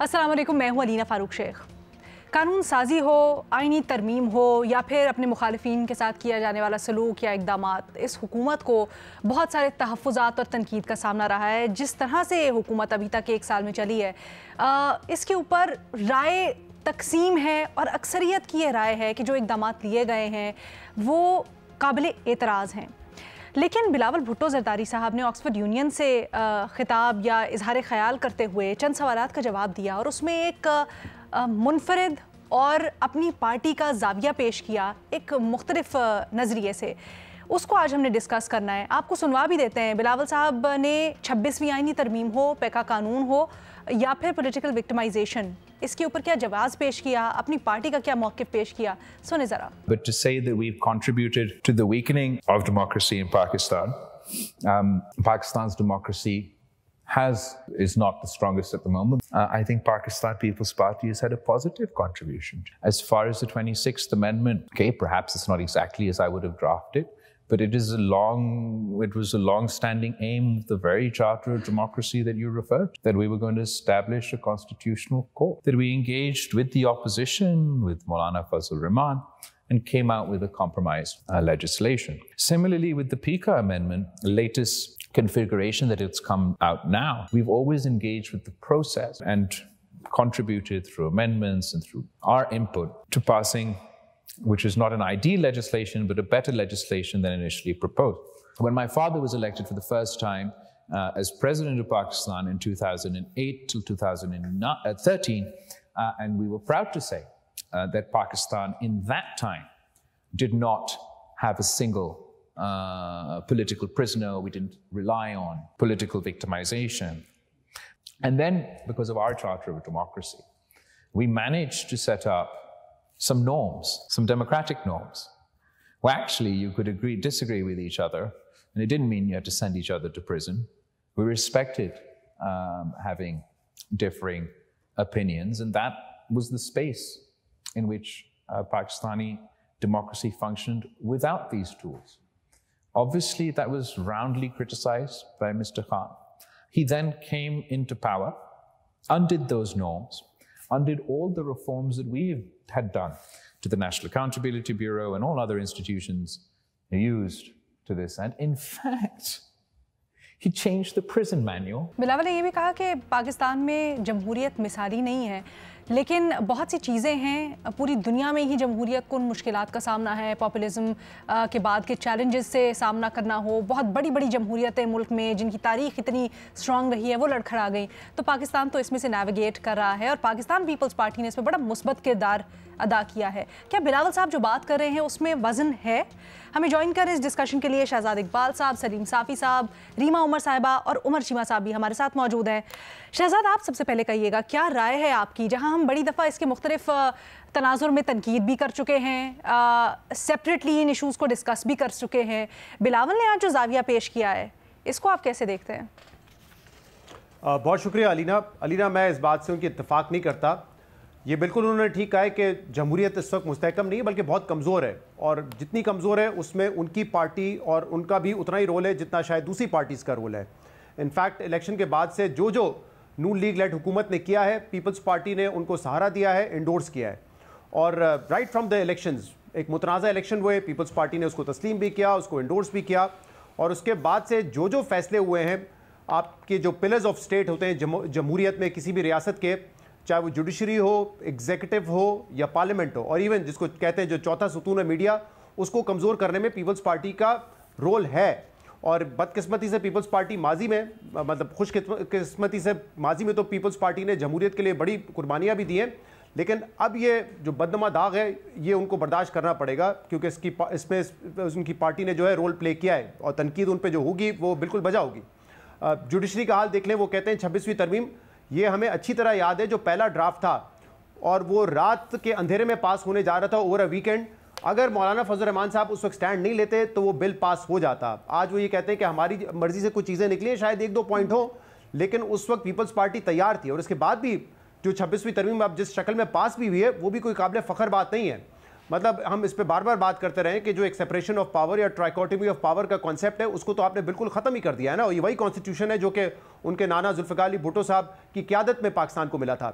अस्सलाम वालेकुम, मैं हूँ अलीना फ़ारूक शेख। कानून साजी हो, आइनी तरमीम हो या फिर अपने मुखालिफिन के साथ किया जाने वाला सलूक या इक़दामात, इस हुकूमत को बहुत सारे तहफ़्फ़ुज़ात और तनकीद का सामना रहा है। जिस तरह से हुकूमत अभी तक 1 साल में चली है, इसके ऊपर राय तकसीम है और अक्सरियत की यह राय है कि जो इक़दामात लिए गए हैं वो काबिल एतराज़ हैं। लेकिन बिलावल भुट्टो ज़रदारी साहब ने ऑक्सफोर्ड यूनियन से ख़िताब या इजहार ख़याल करते हुए चंद सवालात का जवाब दिया और उसमें एक मुनफरिद और अपनी पार्टी का ज़ाविया पेश किया एक मुख्तलिफ नज़रिए से। उसको आज हमने डिस्कस करना है, आपको सुनवा भी देते हैं। बिलावल साहब ने 26वीं आइनी तरमीम हो, पैका कानून हो या फिर पॉलिटिकल विक्टिमाइजेशन, इसके ऊपर क्या जवाब पेश किया, अपनी पार्टी का क्या मौक़िफ़ पेश किया, सुने ज़रा। But to say that we've contributed to the weakening of democracy in Pakistan, Pakistan's democracy is not the strongest at the moment. I think Pakistan People's Party has had a positive contribution. As far as the 26th Amendment, okay, perhaps it's not exactly as I would have drafted, but it was a long-standing aim of the very Charter of Democracy that you referred to, that we were going to establish a constitutional court, that we engaged with the opposition, with Maulana Fazl Rahman, and came out with a compromise legislation. Similarly, with the PICA Amendment, the latest configuration that it's come out now, we've always engaged with the process and contributed through amendments and through our input to passing, which is not an ideal legislation, but a better legislation than initially proposed. When my father was elected for the first time as president of Pakistan in 2008 till 2013, and we were proud to say that Pakistan in that time did not have a single political prisoner. We didn't rely on political victimization. And then, because of our Charter of Democracy, we managed to set up some norms, some democratic norms, where actually you could disagree with each other, and it didn't mean you had to send each other to prison. We respected having differing opinions, and that was the space in which Pakistani democracy functioned without these tools. Obviously, that was roundly criticized by Mr. Khan. He then came into power, undid those norms, undid all the reforms that we had done to the National Accountability Bureau and all other institutions used to this end. In fact, he changed the prison manual. Bilawal ने ये भी कहा कि पाकिस्तान में जमहूरियत मिसाली नहीं है, लेकिन बहुत सी चीज़ें हैं, पूरी दुनिया में ही जमहूरियत को उन मुश्किलात का सामना है, पॉपुलिज्म के बाद के चैलेंजेस से सामना करना हो, बहुत बड़ी बड़ी जमहूरियतें मुल्क में जिनकी तारीख इतनी स्ट्रॉन्ग रही है वो लड़खड़ा गई, तो पाकिस्तान तो इसमें से नेविगेट कर रहा है और पाकिस्तान पीपल्स पार्टी ने इसमें बड़ा मुस्बत किरदार अदा किया है। क्या बिलावल साहब जो बात कर रहे हैं उसमें वज़न है? हमें ज्वाइन करें इस डिस्कशन के लिए शहजाद इकबाल साहब, सलीम साफ़ी साहब, रीमा उमर साहिबा और उमर चीमा साहब भी हमारे साथ मौजूद हैं। शहजाद, आप सबसे पहले कहिएगा, क्या राय है आपकी? जहां हम बड़ी दफ़ा इसके मुख्तलिफ तनाजुर में तनकीद भी कर चुके हैं, सेपरेटली इन इशूज़ को डिस्कस भी कर चुके हैं, बिलावल ने आज जो ज़ाविया पेश किया है इसको आप कैसे देखते हैं? बहुत शुक्रिया अलीना, मैं इस बात से उनकी इत्तेफाक नहीं करता। ये बिल्कुल उन्होंने ठीक कहा है कि जमहूरियत इस वक्त मुस्तहकम नहीं है बल्कि बहुत कमज़ोर है, और जितनी कमज़ोर है उसमें उनकी पार्टी और उनका भी उतना ही रोल है जितना शायद दूसरी पार्टीज़ का रोल है। इनफैक्ट इलेक्शन के बाद से जो नून लीग लेड हुकूमत ने किया है, पीपल्स पार्टी ने उनको सहारा दिया है, इंडोर्स किया है, और राइट फ्राम द इलेक्शंस, एक मुतनाज़ा इलेक्शन हुए, पीपल्स पार्टी ने उसको तस्लीम भी किया, उसको इंडोर्स भी किया, और उसके बाद से जो फैसले हुए हैं, आपके जो पिलर्स ऑफ स्टेट होते हैं जमहूरियत में किसी भी रियासत के, चाहे वो जुडिशरी हो, एग्जीक्यूटिव हो या पार्लियामेंट हो, और इवन जिसको कहते हैं जो चौथा सुतून है मीडिया, उसको कमज़ोर करने में पीपल्स पार्टी का रोल है। और बदकिस्मती से पीपल्स पार्टी माजी में, मतलब खुशकिस्मती से माजी में तो पीपल्स पार्टी ने जमहूरियत के लिए बड़ी कुर्बानियाँ भी दी हैं, लेकिन अब ये जो बदनमा दाग है ये उनको बर्दाश्त करना पड़ेगा, क्योंकि इसमें उनकी पार्टी ने जो है रोल प्ले किया है, और तनकीद उन पर जो होगी वो बिल्कुल बजा होगी। जुडिशरी का हाल देख लें, वो कहते हैं 26वीं तरमीम, ये हमें अच्छी तरह याद है, जो पहला ड्राफ्ट था और वो रात के अंधेरे में पास होने जा रहा था ओवर अ वीकेंड, अगर मौलाना फजल रहमान साहब उस वक्त स्टैंड नहीं लेते तो वो बिल पास हो जाता। आज वो ये कहते हैं कि हमारी मर्जी से कुछ चीज़ें निकली हैं, शायद 1-2 पॉइंट हो, लेकिन उस वक्त पीपल्स पार्टी तैयार थी, और इसके बाद भी जो 26वीं तरमीम अब जिस शक्ल में पास भी हुई है वो भी कोई काबिल फ़ख्र बात नहीं है। मतलब हम इस पर बार बार बात करते रहे कि जो एक सेपरेशन ऑफ पावर या ट्राइकोटमी ऑफ पावर का कॉन्सेप्ट है, उसको तो आपने बिल्कुल ख़त्म ही कर दिया है ना। ये वही कॉन्स्टिट्यूशन है जो कि उनके नाना जुल्फ़िकार अली भुट्टो साहब की क़यादत में पाकिस्तान को मिला था।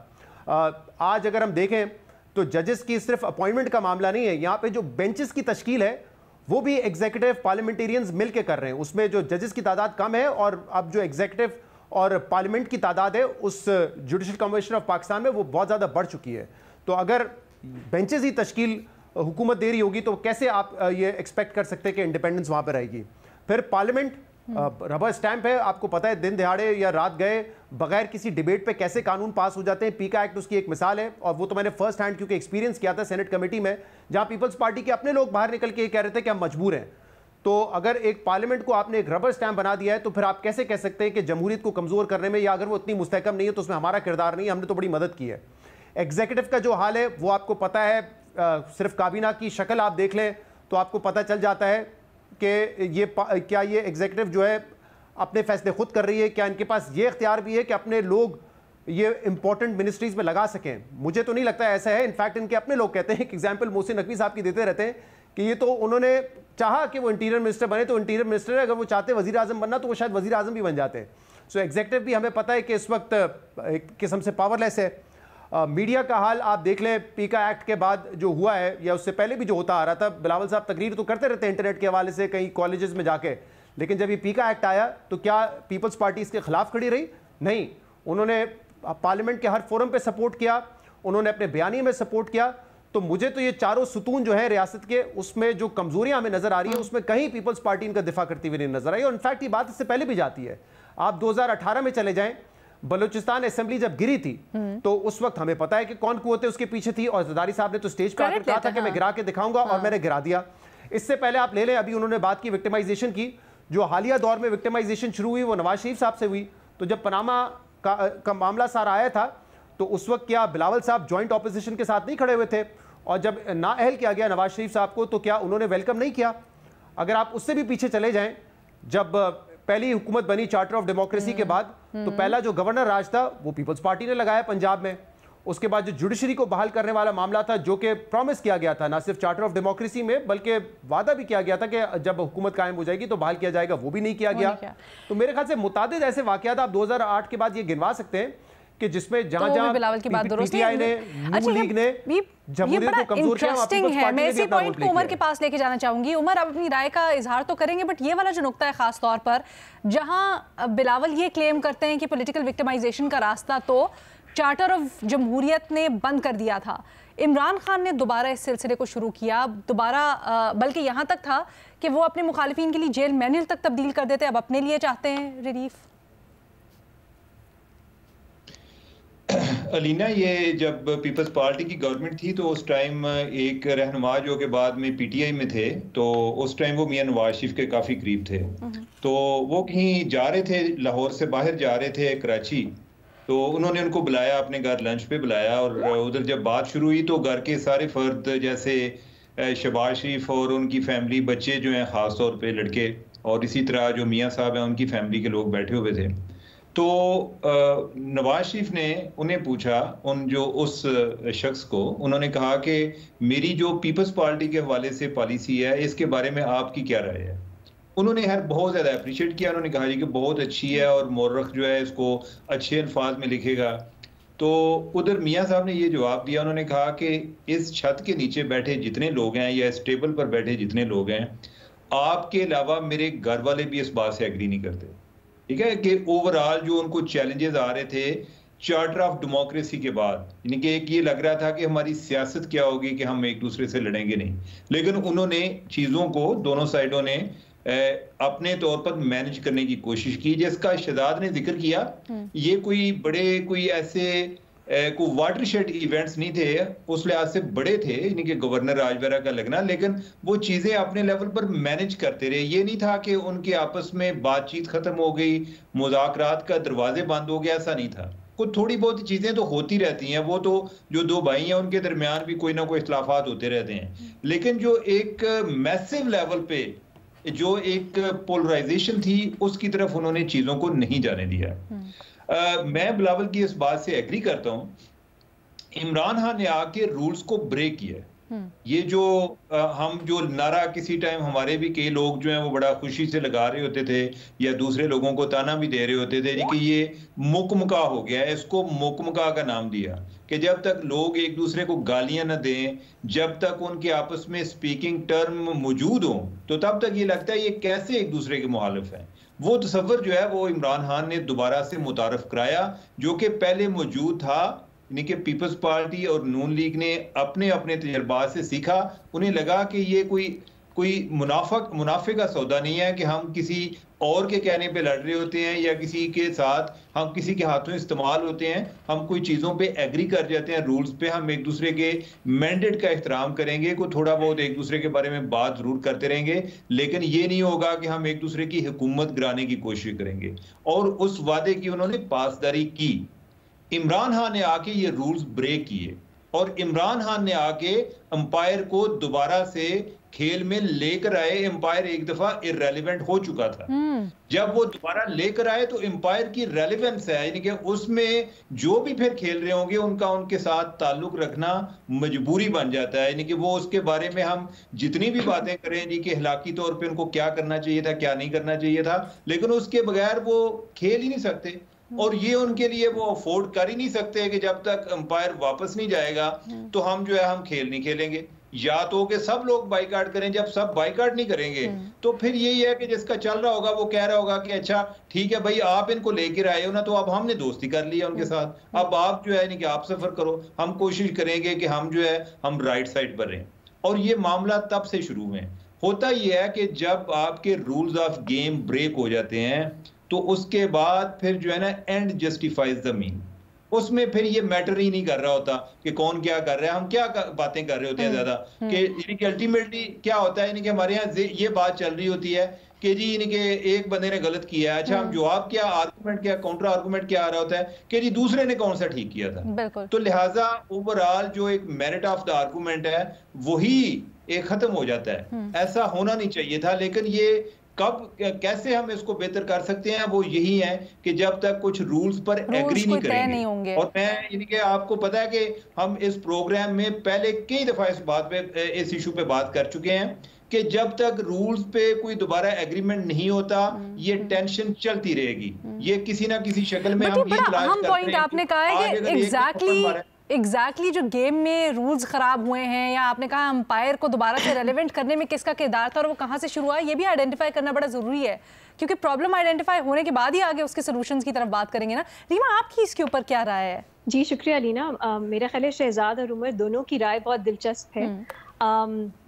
आज अगर हम देखें तो जजेस की सिर्फ अपॉइंटमेंट का मामला नहीं है, यहाँ पे जो बेंचेस की तश्कील है वो भी एग्जीक्यूटिव पार्लियामेंटेरियंस मिलकर कर रहे हैं। उसमें जो जजेस की तादाद कम है और अब जो एग्जीक्यूटिव और पार्लियामेंट की तादाद है उस जुडिशल कमीशन ऑफ पाकिस्तान में वो बहुत ज़्यादा बढ़ चुकी है। तो अगर बेंचेस ही तश्कील हुकूमत दे रही होगी तो कैसे आप ये एक्सपेक्ट कर सकते हैं कि इंडिपेंडेंस वहाँ पर रहेगी। फिर पार्लियामेंट रबर स्टैंप है, आपको पता है दिन दिहाड़े या रात गए बगैर किसी डिबेट पे कैसे कानून पास हो जाते हैं। पीका एक्ट उसकी एक मिसाल है और वो तो मैंने फर्स्ट हैंड क्योंकि एक्सपीरियंस किया था सेनेट कमेटी में, जहां पीपल्स पार्टी के अपने लोग बाहर निकल के ये कह रहे थे कि हम मजबूर हैं। तो अगर एक पार्लियामेंट को आपने एक रबर स्टैंप बना दिया है तो फिर आप कैसे कह सकते हैं कि जमहूरियत को कमजोर करने में, या अगर वो इतनी मुस्तहकम नहीं है तो उसमें हमारा किरदार नहीं है, हमने तो बड़ी मदद की है। एग्जीक्यूटिव का जो हाल है वो आपको पता है, सिर्फ काबीना की शक्ल आप देख लें तो आपको पता चल जाता है कि ये क्या ये एग्जीक्यूटिव जो है अपने फैसले खुद कर रही है, क्या इनके पास ये इख्तियार भी है कि अपने लोग ये इंपॉर्टेंट मिनिस्ट्रीज में लगा सकें। मुझे तो नहीं लगता ऐसा है। इनफैक्ट इनके अपने लोग कहते हैं, एक एग्जांपल मोहसिन नकवी साहब की देते रहते हैं कि ये तो उन्होंने चाहा कि वो इंटीरियर मिनिस्टर बने तो इंटीरियर मिनिस्टर है, अगर वो चाहते वजीर आजम बनना तो वो शायद वजीर आजम भी बन जाते हैं। सो एग्जीक्यूटिव भी हमें पता है कि इस वक्त एक किस्म से पावरलेस है। मीडिया का हाल आप देख लें, पीका एक्ट के बाद जो हुआ है या उससे पहले भी जो होता आ रहा था, बिलावल साहब तकरीर तो करते रहते हैं इंटरनेट के हवाले से कहीं कॉलेजेस में जाके, लेकिन जब ये पीका एक्ट आया तो क्या पीपल्स पार्टी इसके खिलाफ खड़ी रही? नहीं, उन्होंने पार्लियामेंट के हर फोरम पे सपोर्ट किया, उन्होंने अपने बयानी में सपोर्ट किया। तो मुझे तो ये चारों सुतून जो है रियासत के, उसमें जो कमजोरियां हमें नजर आ रही है उसमें कहीं पीपल्स पार्टी इनका दिफा करती हुई नहीं नजर आई। और इनफैक्ट ये बात इससे पहले भी जाती है, आप 2018 में चले जाएं, बलूचिस्तान असेंबली जब गिरी थी तो उस वक्त हमें पता है कि कौन कुव्वतें उसके पीछे थी, और जरदारी साहब ने तो स्टेज पर आकर कहा था कि मैं गिरा के दिखाऊंगा, और मैंने गिरा दिया। इससे पहले आप ले लें, अभी उन्होंने बात की विक्टिमाइजेशन की, जो हालिया दौर में विक्टिमाइजेशन शुरू हुई वो नवाज शरीफ साहब से हुई। तो जब पनामा का मामला सारा आया था तो उस वक्त क्या बिलावल साहब जॉइंट ऑपोजिशन के साथ नहीं खड़े हुए थे? और जब नाअहल किया गया नवाज शरीफ साहब को तो क्या उन्होंने वेलकम नहीं किया? अगर आप उससे भी पीछे चले जाएं, जब पहली हुकूमत बनी चार्टर ऑफ डेमोक्रेसी के बाद, तो पहला जो गवर्नर राज था वो पीपल्स पार्टी ने लगाया पंजाब में। उसके बाद जो जुडिशरी को बहाल करने वाला मामला था, जो कि प्रॉमिस किया गया था ना सिर्फ चार्टर ऑफ डेमोक्रेसी में बल्कि वादा भी किया गया था कि जब हुकूमत कायम हो जाएगी तो बहाल किया जाएगा, वो भी नहीं किया गया। तो मेरे ख्याल से मुतादिद ऐसे वाकयात आप 2008 के बाद ये गिनवा सकते हैं कि जिसमें जहां जहां बिलावल की बात पीटीआई ने, नून लीग ने जमहूरियत को कमजोर किया, इंटरेस्टिंग है। मैं इसी पॉइंट को उमर के पास लेके जाना चाहूंगी। उमर, आप अपनी राय का इजहार तो करेंगे, बट ये वाला जो नुक्ता है खास तौर पर, जहां बिलावल ये क्लेम करते हैं कि पॉलिटिकल विक्टिमाइजेशन का रास्ता तो चार्टर ऑफ जमहूरियत ने बंद कर दिया था, इमरान खान ने दोबारा इस सिलसिले को शुरू किया, दोबारा बल्कि यहाँ तक था कि वो अपने मुखालिफिन के लिए जेल मैनुअल तक तब्दील कर देते, अब अपने लिए चाहते हैं रिलीफ। अलीना, ये जब पीपल्स पार्टी की गवर्नमेंट थी तो उस टाइम एक रहनुमा जो के बाद में पीटीआई में थे, तो उस टाइम वो मियां नवाज शरीफ के काफ़ी करीब थे। तो वो कहीं जा रहे थे, लाहौर से बाहर जा रहे थे कराची, तो उन्होंने उनको बुलाया अपने घर, लंच पे बुलाया, और उधर जब बात शुरू हुई तो घर के सारे फर्द जैसे शहबाज शरीफ और उनकी फैमिली, बच्चे जो हैं ख़ास तौर पे लड़के, और इसी तरह जो मियाँ साहब हैं उनकी फैमिली के लोग बैठे हुए थे। तो नवाज शरीफ ने उन्हें पूछा, उस शख्स को उन्होंने कहा कि मेरी जो पीपल्स पार्टी के हवाले से पॉलिसी है इसके बारे में आपकी क्या राय है? उन्होंने बहुत ज़्यादा अप्रिशिएट किया, उन्होंने कहा जी कि बहुत अच्छी है और मौरख जो है इसको अच्छे अल्फाज में लिखेगा। तो उधर मियाँ साहब ने ये जवाब दिया, उन्होंने कहा कि इस छत के नीचे बैठे जितने लोग हैं या इस टेबल पर बैठे जितने लोग हैं, आपके अलावा मेरे घर वाले भी इस बात से एग्री नहीं करते। ठीक है कि ओवरऑल जो उनको चैलेंजेस आ रहे थे चार्टर ऑफ डेमोक्रेसी के बाद, यानी कि एक ये लग रहा था कि हमारी सियासत क्या होगी कि हम एक दूसरे से लड़ेंगे नहीं, लेकिन उन्होंने चीज़ों को दोनों साइडों ने अपने तौर पर मैनेज करने की कोशिश की, जिसका शहजाद ने जिक्र किया। ये कोई ऐसे कोई वाटरशेड इवेंट्स नहीं थे, उस लिहाज से बड़े थे, यानी कि गवर्नर राजवरा का लगना, लेकिन वो चीज़ें अपने लेवल पर मैनेज करते रहे। ये नहीं था कि उनके आपस में बातचीत खत्म हो गई, मुज़ाकरात का दरवाजे बंद हो गया, ऐसा नहीं था। कुछ थोड़ी बहुत चीज़ें तो होती रहती हैं, वो तो जो दो भाई हैं उनके दरमियान भी कोई ना कोई इख्तिलाफात होते रहते हैं, लेकिन जो एक मैसिव लेवल पे जो एक पोलराइजेशन थी उसकी तरफ उन्होंने चीज़ों को नहीं जाने दिया। मैं बिलावल की इस बात से एग्री करता हूं। इमरान खान ने आके रूल्स को ब्रेक किया, ये जो हम जो नारा किसी टाइम हमारे भी कई लोग जो हैं वो बड़ा खुशी से लगा रहे होते थे या दूसरे लोगों को ताना भी दे रहे होते थे कि ये मुकमका हो गया है, इसको मुकमका का नाम दिया कि जब तक लोग एक दूसरे को गालियां न दें, जब तक उनके आपस में स्पीकिंग टर्म मौजूद हो, तो तब तक ये लगता है ये कैसे एक दूसरे के मुखालिफ हैं। वो तसव्वुर जो है वो इमरान खान ने दोबारा से मुतारफ कराया, जो कि पहले मौजूद था, यानी कि पीपल्स पार्टी और नून लीग ने अपने अपने तजर्बात से सीखा। उन्हें लगा कि ये कोई मुनाफे का सौदा नहीं है कि हम किसी और के कहने पे लड़ रहे होते हैं या किसी के साथ हम किसी के हाथों इस्तेमाल होते हैं। हम कोई चीज़ों पे एग्री कर जाते हैं, रूल्स पे हम एक दूसरे के मैंडेट का एहतराम करेंगे, कोई थोड़ा बहुत एक दूसरे के बारे में बात जरूर करते रहेंगे, लेकिन ये नहीं होगा कि हम एक दूसरे की हुकूमत गिराने की कोशिश करेंगे। और उस वादे की उन्होंने पासदारी की। इमरान खान ने आके ये रूल्स ब्रेक किए और इमरान खान ने आके अंपायर को दोबारा से खेल में लेकर आए। एम्पायर एक दफा इररेलेवेंट हो चुका था, जब वो दोबारा लेकर आए तो एम्पायर की रेलेवेंस है, यानी कि उसमें जो भी फिर खेल रहे होंगे उनका उनके साथ ताल्लुक रखना मजबूरी बन जाता है। यानी कि वो उसके बारे में हम जितनी भी बातें करें जी कि इखलाकी तौर पे उनको क्या करना चाहिए था, क्या नहीं करना चाहिए था, लेकिन उसके बगैर वो खेल ही नहीं सकते। और ये उनके लिए वो अफोर्ड कर ही नहीं सकते कि जब तक अंपायर वापस नहीं जाएगा तो हम जो है हम खेल नहीं खेलेंगे। या तो कि सब लोग बाइकाट करें, जब सब बाइकाट नहीं करेंगे तो फिर यही है कि जिसका चल रहा होगा वो कह रहा होगा कि अच्छा ठीक है भाई, आप इनको लेकर आए हो ना, तो अब हमने दोस्ती कर लिया उनके साथ, अब आप जो है नहीं कि आप सफर करो, हम कोशिश करेंगे कि हम जो है हम राइट साइड पर रहें। और ये मामला तब से शुरू में होता ही है कि जब आपके रूल्स ऑफ गेम ब्रेक हो जाते हैं तो उसके बाद फिर जो है ना एंड जस्टिफाइज द मीन। उसमें फिर ये मैटर ही नहीं कर रहा होता कि कौन क्या कर रहा है, हम क्या बातें कर रहे होते हैं ज्यादा, कि अल्टीमेटली क्या होता है कि हमारे यहाँ ये बात चल रही होती है कि जी यानी कि एक बंदे ने गलत किया है, अच्छा हम जवाब क्या, आर्गुमेंट क्या, काउंटर आर्गुमेंट क्या आ रहा होता है कि जी दूसरे ने कौन सा ठीक किया था। तो लिहाजा ओवरऑल जो एक मेरिट ऑफ द आर्गुमेंट है वही एक खत्म हो जाता है। ऐसा होना नहीं चाहिए था, लेकिन ये कब कैसे हम इसको बेहतर कर सकते हैं वो यही है कि जब तक कुछ रूल्स पर एग्री नहीं करेंगे। और मैं यानी कि आपको पता है कि हम इस प्रोग्राम में पहले कई दफा इस इशू पे बात कर चुके हैं कि जब तक रूल्स पे कोई दोबारा एग्रीमेंट नहीं होता ये टेंशन चलती रहेगी। ये किसी ना किसी शक्ल में हम ये तलाश करते हैं। आपने कहा है कि एग्जैक्टली जो गेम में रूल्स खराब हुए हैं, या आपने कहा अंपायर को दोबारा से रेलेवेंट करने में किसका किरदार था और वो कहाँ से शुरू हुआ, ये भी आइडेंटिफाई करना बड़ा ज़रूरी है, क्योंकि प्रॉब्लम आइडेंटिफाई होने के बाद ही आगे उसके सोल्यूशंस की तरफ बात करेंगे ना। रीमा, आपकी इसके ऊपर क्या राय है? जी शुक्रिया लीना। मेरा ख्याल है शहजाद और उमर दोनों की राय बहुत दिलचस्प है।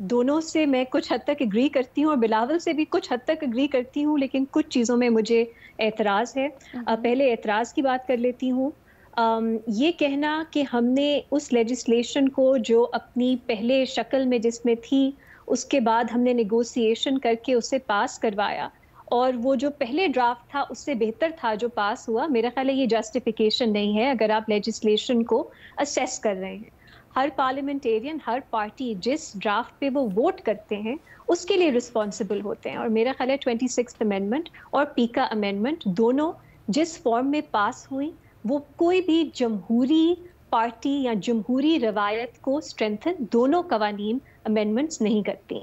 दोनों से मैं कुछ हद तक एग्री करती हूँ और बिलावल से भी कुछ हद तक एग्री करती हूँ, लेकिन कुछ चीज़ों में मुझे एतराज़ है। पहले एतराज़ की बात कर लेती हूँ। ये कहना कि हमने उस लेजिस्लेशन को जो अपनी पहले शक्ल में जिसमें थी उसके बाद हमने नेगोशिएशन करके उसे पास करवाया और वो जो पहले ड्राफ्ट था उससे बेहतर था जो पास हुआ, मेरा ख्याल है ये जस्टिफिकेशन नहीं है अगर आप लेजिस्लेशन को असेस कर रहे हैं। हर पार्लियामेंटेरियन, हर पार्टी जिस ड्राफ्ट पे वो वोट करते हैं उसके लिए रिस्पॉन्सिबल होते हैं, और मेरा ख्याल है 26th अमेंडमेंट और पीका अमेंडमेंट दोनों जिस फॉर्म में पास हुई वो कोई भी जमहूरी पार्टी या जमहूरी रवायत को स्ट्रेंथन दोनों कवानीन अमेंडमेंट्स नहीं करती।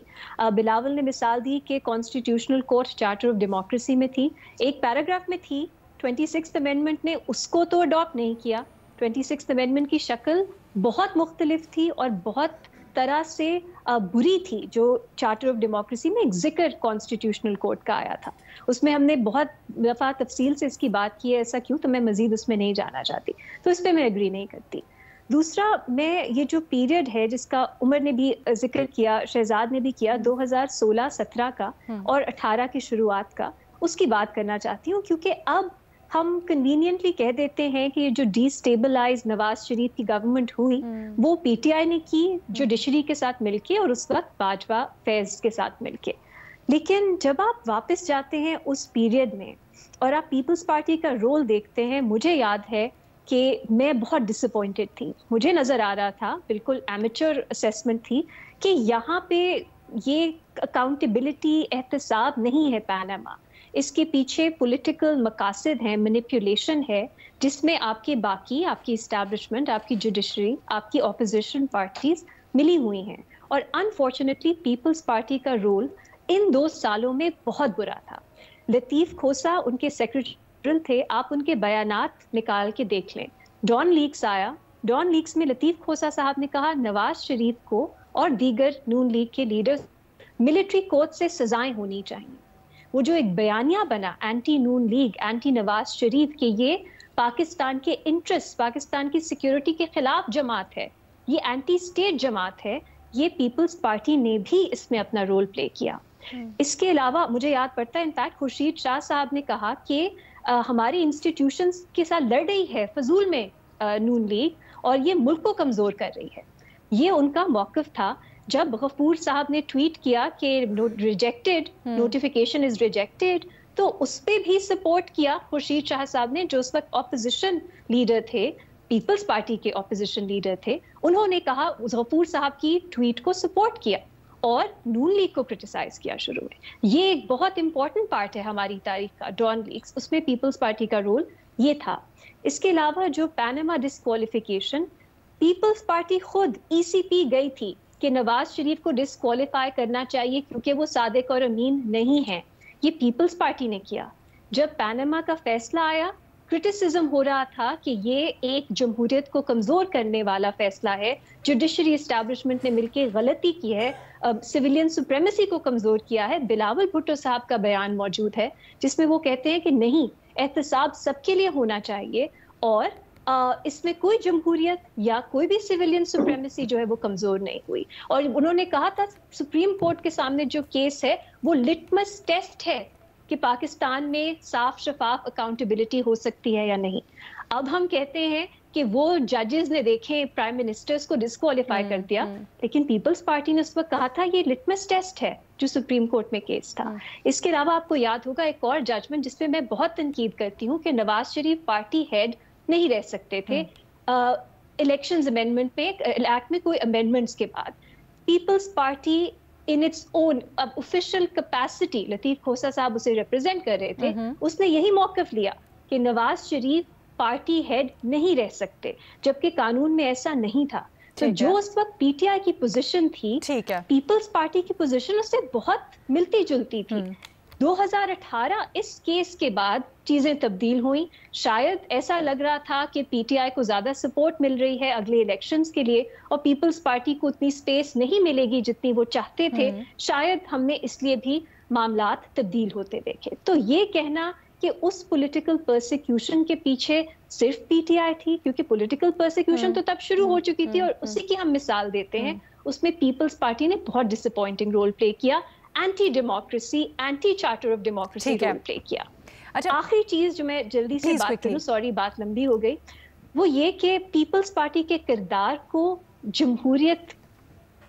बिलावल ने मिसाल दी कि constitutional court charter of democracy में थी, एक पैराग्राफ में थी, 26th अमेंडमेंट ने उसको तो अडॉप्ट नहीं किया। 26th अमेंडमेंट की शक्ल बहुत मुख्तलिफ थी और बहुत तरह से बुरी थी। जो चार्टर ऑफ डेमोक्रेसी में एक जिक्र कॉन्स्टिट्यूशनल कोर्ट का आया था उसमें हमने बहुत दफ़ा तफसील से इसकी बात की है, ऐसा क्यों, तो मैं मज़ीद उसमें नहीं जाना चाहती, तो इस पर मैं एग्री नहीं करती। दूसरा, मैं ये जो पीरियड है जिसका उमर ने भी जिक्र किया, शहजाद ने भी किया, 2016-17 का और 18 की शुरुआत का, उसकी बात करना चाहती हूँ, क्योंकि अब हम कन्वीनियंटली कह देते हैं कि जो डिस्टेबलाइज नवाज शरीफ की गवर्नमेंट हुई वो पीटीआई ने की जुडिशरी के साथ मिलके और उस वक्त बाजवा फैज के साथ मिलके। लेकिन जब आप वापस जाते हैं उस पीरियड में और आप पीपल्स पार्टी का रोल देखते हैं, मुझे याद है कि मैं बहुत डिसअपॉइंटेड थी। मुझे नज़र आ रहा था, बिल्कुल एमेच्योर असेसमेंट थी, कि यहाँ पे ये अकाउंटेबिलिटी एहतसाब नहीं है पैनामा, इसके पीछे पॉलिटिकल मकासद हैं, मैनिपुलेशन है, जिसमें आपकी इस्टेब्लिशमेंट, आपकी जुडिशरी, आपकी ऑपोजिशन पार्टीज मिली हुई हैं। और अनफॉर्चुनेटली पीपल्स पार्टी का रोल इन 2 सालों में बहुत बुरा था। लतीफ़ खोसा उनके सेक्रेटरी थे, आप उनके बयानात निकाल के देख लें। डॉन लीक्स आया, डॉन लीक्स में लतीफ़ खोसा साहब ने कहा नवाज शरीफ को और दीगर नून लीग के लीडर्स मिलिट्री कोर्ट से सजाएं होनी चाहिए। वो जो एक बयानिया बना एंटी नून लीग, एंटी नवाज शरीफ के, ये पाकिस्तान के इंटरेस्ट, पाकिस्तान की सिक्योरिटी के खिलाफ जमात है, ये एंटी स्टेट जमात है। ये पीपल्स पार्टी ने भी इसमें अपना रोल प्ले किया। इसके अलावा मुझे याद पड़ता है इनफैक्ट खुर्शीद शाह साहब ने कहा कि हमारी इंस्टीट्यूशंस के साथ लड़ रही है फजूल में नून लीग, और ये मुल्क को कमजोर कर रही है। ये उनका मौक़िफ़ था। जब गफूर साहब ने ट्वीट किया कि रिजेक्टेड, नोटिफिकेशन इज रिजेक्टेड, तो उस पर भी सपोर्ट किया खुर्शीद शाह साहब ने, जो उस वक्त ऑपोजिशन लीडर थे, पीपल्स पार्टी के ऑपोजिशन लीडर थे। उन्होंने कहा, गफूर साहब की ट्वीट को सपोर्ट किया और नून लीग को क्रिटिसाइज किया शुरू में। ये एक बहुत इंपॉर्टेंट पार्ट है हमारी तारीख का, डॉन लीग्स, उसमें पीपल्स पार्टी का रोल ये था। इसके अलावा जो पैनामा डिस्क्वालिफिकेशन, पीपल्स पार्टी खुद ECP गई थी कि नवाज शरीफ को डिस्क्वालीफाई करना चाहिए क्योंकि वो सादिक और अमीन नहीं है। ये पीपल्स पार्टी ने किया। जब पैनामा का फैसला आया, क्रिटिसिज्म हो रहा था कि ये एक जमहूरियत को कमजोर करने वाला फैसला है, जुडिशरी एस्टैब्लिशमेंट ने मिलकर गलती की है, सिविलियन सुप्रीमेसी को कमजोर किया है। बिलावल भुट्टो साहब का बयान मौजूद है जिसमें वो कहते हैं कि नहीं, एहतसाब सबके लिए होना चाहिए और इसमें कोई जमहूरियत या कोई भी सिविलियन सुप्रीमेसी जो है वो कमजोर नहीं हुई। और उन्होंने कहा था सुप्रीम कोर्ट के सामने जो केस है वो लिटमस टेस्ट है कि पाकिस्तान में साफ शफाफ अकाउंटेबिलिटी हो सकती है या नहीं। अब हम कहते हैं कि वो जजेस ने देखे प्राइम मिनिस्टर्स को डिस्क्वालीफाई कर दिया, लेकिन पीपल्स पार्टी ने उस वक्त कहा था ये लिटमस टेस्ट है जो सुप्रीम कोर्ट में केस था। इसके अलावा आपको याद होगा एक और जजमेंट जिसपे मैं बहुत तनकीद करती हूँ कि नवाज शरीफ पार्टी हेड नहीं रह सकते थे इलेक्शंस अमेंडमेंट में, एक्ट में कोई अमेंडमेंट्स के बाद। People's party in its own official capacity, Latif Khosa साहब उसे रिप्रेजेंट कर रहे थे, उसने यही मौक़िफ़ लिया कि नवाज शरीफ पार्टी हेड नहीं रह सकते, जबकि कानून में ऐसा नहीं था। तो जो उस वक्त PTI की पोजीशन थी, पीपल्स पार्टी की पोजीशन उससे बहुत मिलती जुलती थी। 2018 इस केस के बाद चीजें तब्दील हुई। शायद ऐसा लग रहा था कि PTI को ज्यादा सपोर्ट मिल रही है अगले इलेक्शंस के लिए और पीपल्स पार्टी को उतनी स्पेस नहीं मिलेगी जितनी वो चाहते थे। शायद हमने इसलिए भी मामलात तब्दील होते देखे। तो ये कहना कि उस पॉलिटिकल परसिक्यूशन के पीछे सिर्फ PTI थी, क्योंकि पॉलिटिकल परसिक्यूशन तो तब शुरू हो चुकी थी और उसी की हम मिसाल देते हैं, उसमें पीपल्स पार्टी ने बहुत डिसअपॉइंटिंग रोल प्ले किया, anti democracy, anti charter of democracy role play किया। अच्छा, आखिरी चीज जो मैं जल्दी से बात करूं, सॉरी बात लंबी हो गई, वो ये कि पीपल्स पार्टी के किरदार को जमहूरियत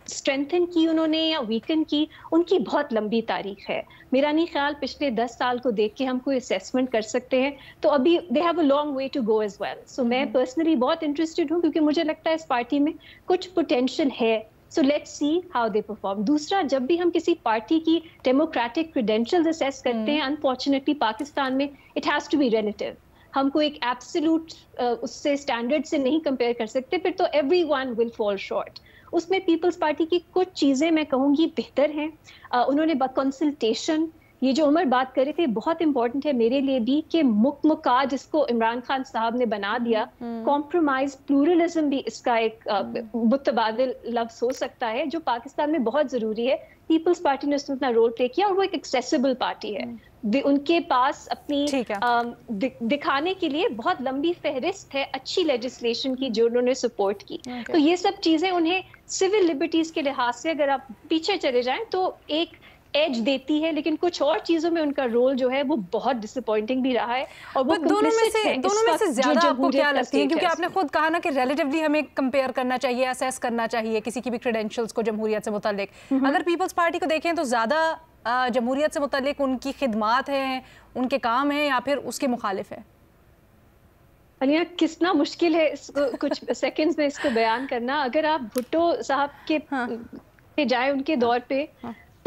स्ट्रेंथन की उन्होंने या वीकन की, उनकी बहुत लंबी तारीख है। मेरा नहीं ख्याल पिछले 10 साल को देख के हम कोई असेसमेंट कर सकते हैं, तो अभी they have a long way to go as well. So मैं पर्सनली बहुत इंटरेस्टेड हूँ क्योंकि मुझे लगता है इस पार्टी में कुछ पोटेंशियल है। So let's see how they perform. दूसरा, जब भी हम किसी पार्टी की डेमोक्रेटिक क्रेडेंशियल्स असेस करते हैं, अनफॉर्चुनेटली पाकिस्तान में it has to be relative. हम कोई एक एब्सोल्यूट उससे स्टैंडर्ड से नहीं कंपेयर कर सकते, फिर तो एवरीवन विल फॉल शॉर्ट। उसमें पीपल्स पार्टी की कुछ चीजें मैं कहूँगी बेहतर हैं। उन्होंने कंसल्टेशन, ये जो उमर बात कर रहे थे, बहुत इंपॉर्टेंट है मेरे लिए भी कि मुक्का जिसको इमरान खान साहब ने बना दिया, कॉम्प्रोमाइज, प्लूरलिज्म भी इसका एक मुतबादिल लफ्ज हो सकता है जो पाकिस्तान में बहुत जरूरी है। पीपल्स पार्टी ने उसमें अपना रोल प्ले किया और वो एक एक्सेसिबल पार्टी है। उनके पास अपनी दिखाने के लिए बहुत लंबी फहरिस्त है अच्छी लेजिस्लेशन की जो उन्होंने सपोर्ट की। तो ये सब चीजें उन्हें सिविल लिबर्टीज के लिहाज से अगर आप पीछे चले जाएं तो एक एज देती है, लेकिन कुछ और चीजों में उनका रोल जो है वो बहुत डिसअपॉइंटिंग भी रहा है। और वो दोनों में से ज्यादा आपको क्या लगती है, क्योंकि आपने खुद कहा ना कि रिलेटिवली हमें कंपेयर करना चाहिए, असेस करना चाहिए किसी की भी क्रेडेंशियल्स को जमहूरियत से मुतालिक। अगर पीपल्स पार्टी को देखें तो ज्यादा जमहूरियत से मुतालिक उनकी खिदमात हैं, उनके काम हैं, या फिर उसके मुखालिफ है? अलिया, कितना मुश्किल है इसको कुछ सेकंड्स में इसको बयान करना। अगर आप भुट्टो साहब के पे जाए उनके दौर पे,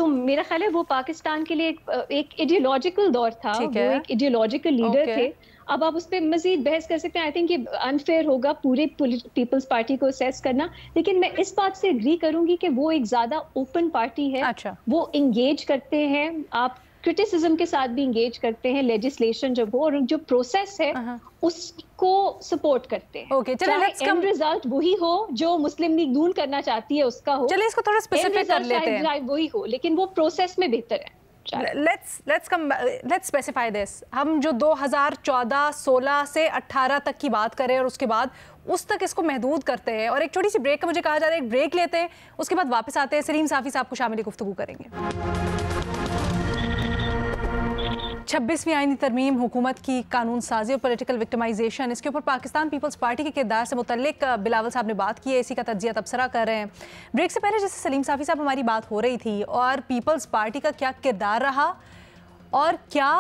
तो मेरा ख्याल है वो पाकिस्तान के लिए एक आइडियोलॉजिकल दौर था, वो एक आइडियोलॉजिकल लीडर थे। अब आप उस पर मजीद बहस कर सकते हैं। आई थिंक ये अनफेयर होगा पूरे पीपल्स पार्टी को असेस करना, लेकिन मैं इस बात से एग्री करूंगी कि वो एक ज्यादा ओपन पार्टी है। अच्छा। वो इंगेज करते हैं, आप क्रिटिसिज्म के साथ भी इंगेज करते हैं, लेजिस्लेशन जब हो, और जो प्रोसेस है उसको सपोर्ट करते हैं। ओके, चलिए लेट्स कम रिजल्ट वही हो जो मुस्लिम लीग नून करना चाहती है, उसका हो। चलिए इसको थोड़ा स्पेसिफिक कर लेते हैं, वही हो, लेकिन वो प्रोसेस में बेहतर है। Let's specify this. हम जो 2014, 16 से 18 तक की बात करें और उसके बाद उस तक इसको महदूद करते हैं, और एक छोटी सी ब्रेक का मुझे कहा जा रहा है, एक ब्रेक लेते हैं, उसके बाद वापस आते हैं, सलीम साफ़ी साहब को शामिल गुफ्तगू करेंगे। 26वीं आईनी तरमीम, हुकूमत की कानून साजी और पॉलिटिकल विक्टिमाइजेशन, इसके ऊपर पाकिस्तान पीपल्स पार्टी के किरदार से मुतल्लिक बिलावल साहब ने बात की है, इसी का तज्जिया तबसरा कर रहे हैं। ब्रेक से पहले जैसे सलीम साफ़ी साहब हमारी बात हो रही थी, और पीपल्स पार्टी का क्या किरदार रहा, और क्या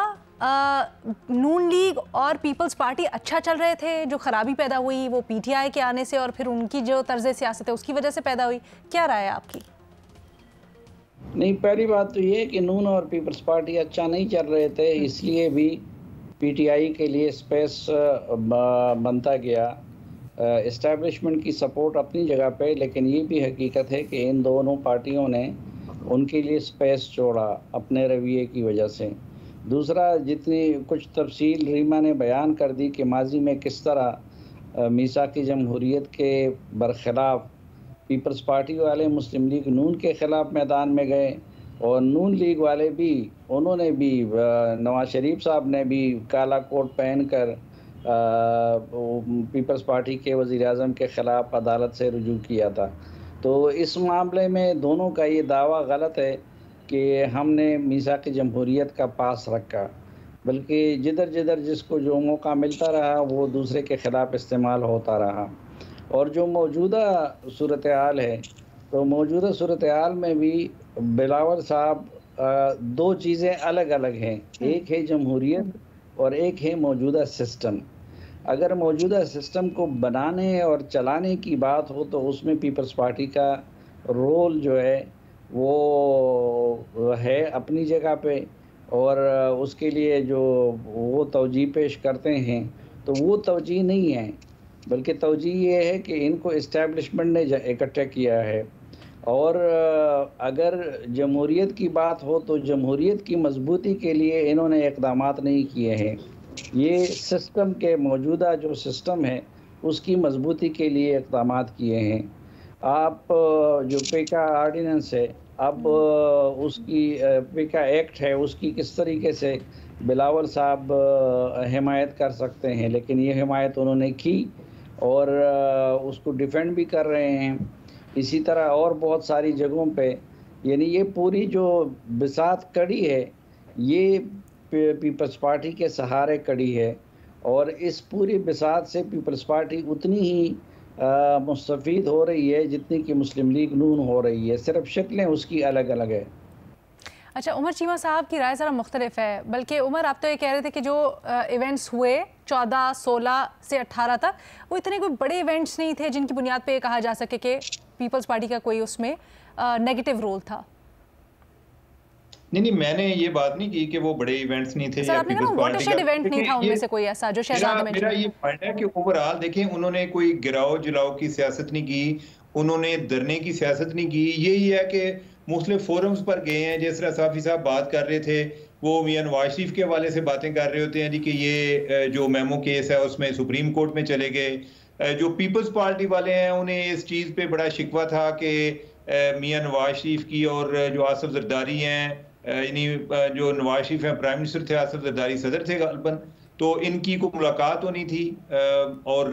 नून लीग और पीपल्स पार्टी अच्छा चल रहे थे, जो ख़राबी पैदा हुई वो PTI के आने से और फिर उनकी जो तर्ज सियासत है उसकी वजह से पैदा हुई, क्या राय है आपकी? नहीं, पहली बात तो ये है कि नून और पीपल्स पार्टी अच्छा नहीं चल रहे थे, इसलिए भी PTI के लिए स्पेस बनता गया। इस्टेब्लिशमेंट की सपोर्ट अपनी जगह पे, लेकिन ये भी हकीकत है कि इन दोनों पार्टियों ने उनके लिए स्पेस छोड़ा अपने रवैये की वजह से। दूसरा, जितनी कुछ तफसील रीमा ने बयान कर दी कि माजी में किस तरह मीसाकी जमहूरियत के बरखिलाफ पीपल्स पार्टी वाले मुस्लिम लीग नून के ख़िलाफ़ मैदान में गए, और नून लीग वाले भी, उन्होंने भी, नवाज शरीफ साहब ने भी काला कोट पहन कर पीपल्स पार्टी के वज़ीर-ए-आज़म के ख़िलाफ़ अदालत से रुजू किया था। तो इस मामले में दोनों का ये दावा गलत है कि हमने मीसाक़ी जमहूरियत का पास रखा, बल्कि जिधर जिधर जिसको जो मौका मिलता रहा वो दूसरे के ख़िलाफ़ इस्तेमाल होता रहा। और जो मौजूदा सूरत हाल है, तो मौजूदा सूरत हाल में भी बिलावल साहब दो चीज़ें अलग अलग हैं, एक है जमहूरियत और एक है मौजूदा सिस्टम। अगर मौजूदा सिस्टम को बनाने और चलाने की बात हो तो उसमें पीपल्स पार्टी का रोल जो है वो है अपनी जगह पे, और उसके लिए जो वो तवजीह पेश करते हैं तो वो तवजीह नहीं है, बल्कि तवजीह ये है कि इनको इस्टेब्लिशमेंट ने इकट्ठा किया है। और अगर जमहूरियत की बात हो तो जमहूरियत की मजबूती के लिए इन्होंने इक़दामात नहीं किए हैं, ये सिस्टम के मौजूदा जो सिस्टम है उसकी मजबूती के लिए इक़दामात किए हैं। आप जो पेका आर्डिनेंस है, अब उसकी पेका एक्ट है, उसकी किस तरीके से बिलावल साहब हिमायत कर सकते हैं, लेकिन ये हिमायत उन्होंने की और उसको डिफेंड भी कर रहे हैं। इसी तरह और बहुत सारी जगहों पे, यानी ये पूरी जो बिसात कड़ी है ये पीपल्स पार्टी के सहारे कड़ी है, और इस पूरी बिसात से पीपल्स पार्टी उतनी ही मुस्तफ़ीद हो रही है जितनी कि मुस्लिम लीग नून हो रही है, सिर्फ शक्लें उसकी अलग अलग है। अच्छा, उमर चीमा साहब की राय ज़रा मुख्तलिफ है, बल्कि उमर आप तो ये कह रहे थे कि जो इवेंट्स हुए 14, 16 से 18 तक वो इतने कोई बड़े इवेंट्स नहीं थे जिनकी बुनियाद पे कहा जा सके कि पीपल्स पार्टी का कोई उसमें नेगेटिव रोल था। नहीं, मैंने ये बात नहीं की कि वो बड़े इवेंट्स नहीं थे। सर, आपने कहा वॉटरशेड इवेंट नहीं था उनमें से कोई ऐसा जो शहजाद ने मेरा ये पॉइंट है कि ओवरऑल देखें, उन्होंने कोई गिराओ जलाओ की सियासत नहीं की, उन्होंने डरने की सियासत नहीं की। यही है कि मुख्तलिफ फोरम्स पर गए हैं, जिस तरह साफ़ी साहब बात कर रहे थे, वो मियां नवाज शरीफ के हवाले से बातें कर रहे होते हैं जी कि ये जो मेमो केस है उसमें सुप्रीम कोर्ट में चले गए। जो पीपल्स पार्टी वाले हैं उन्हें इस चीज़ पे बड़ा शिकवा था कि मियां नवाज शरीफ की और जो आसिफ जरदारी हैं, यानी जो नवाज शरीफ हैं प्राइम मिनिस्टर थे, आसिफ जरदारी सदर थे गालिबन, तो इनकी को मुलाकात होनी थी, और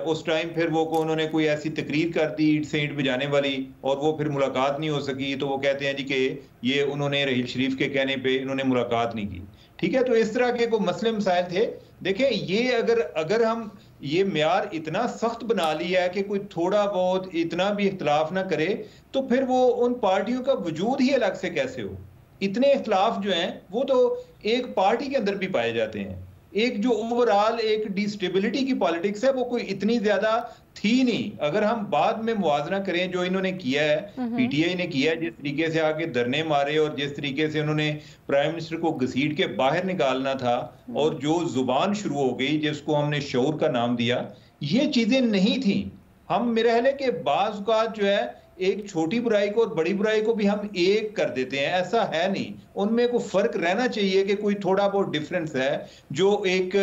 उस टाइम फिर वो को उन्होंने कोई ऐसी तकरीर कर दी ईंट से ईंट बजाने वाली, और वो फिर मुलाकात नहीं हो सकी। तो वो कहते हैं जी कि ये उन्होंने रहील शरीफ के कहने पे इन्होंने मुलाकात नहीं की। ठीक है, तो इस तरह के कोई मसले मसाइल थे। देखें, ये अगर हम ये म्यार इतना सख्त बना लिया है कि कोई थोड़ा बहुत इतना भी इख्तलाफ ना करे, तो फिर वो उन पार्टियों का वजूद ही अलग से कैसे हो। इतने इख्तलाफ जो हैं वो तो एक पार्टी के अंदर भी पाए जाते हैं। एक जो ओवरऑल एक डिस्टेबिलिटी की पॉलिटिक्स है वो कोई इतनी ज्यादा थी नहीं। अगर हम बाद में मुआवजा करें जो इन्होंने किया है, पीटीआई ने किया है, जिस तरीके से आके धरने मारे और जिस तरीके से उन्होंने प्राइम मिनिस्टर को घसीट के बाहर निकालना था और जो जुबान शुरू हो गई जिसको हमने शऊर का नाम दिया, ये चीजें नहीं थी। हम मेरे ख्याल है कि बाज़ औक़ात जो है एक छोटी बुराई को और बड़ी बुराई को भी हम एक कर देते हैं, ऐसा है नहीं। उनमें कोई फर्क रहना चाहिए कि कोई थोड़ा बहुत डिफरेंस है, जो एक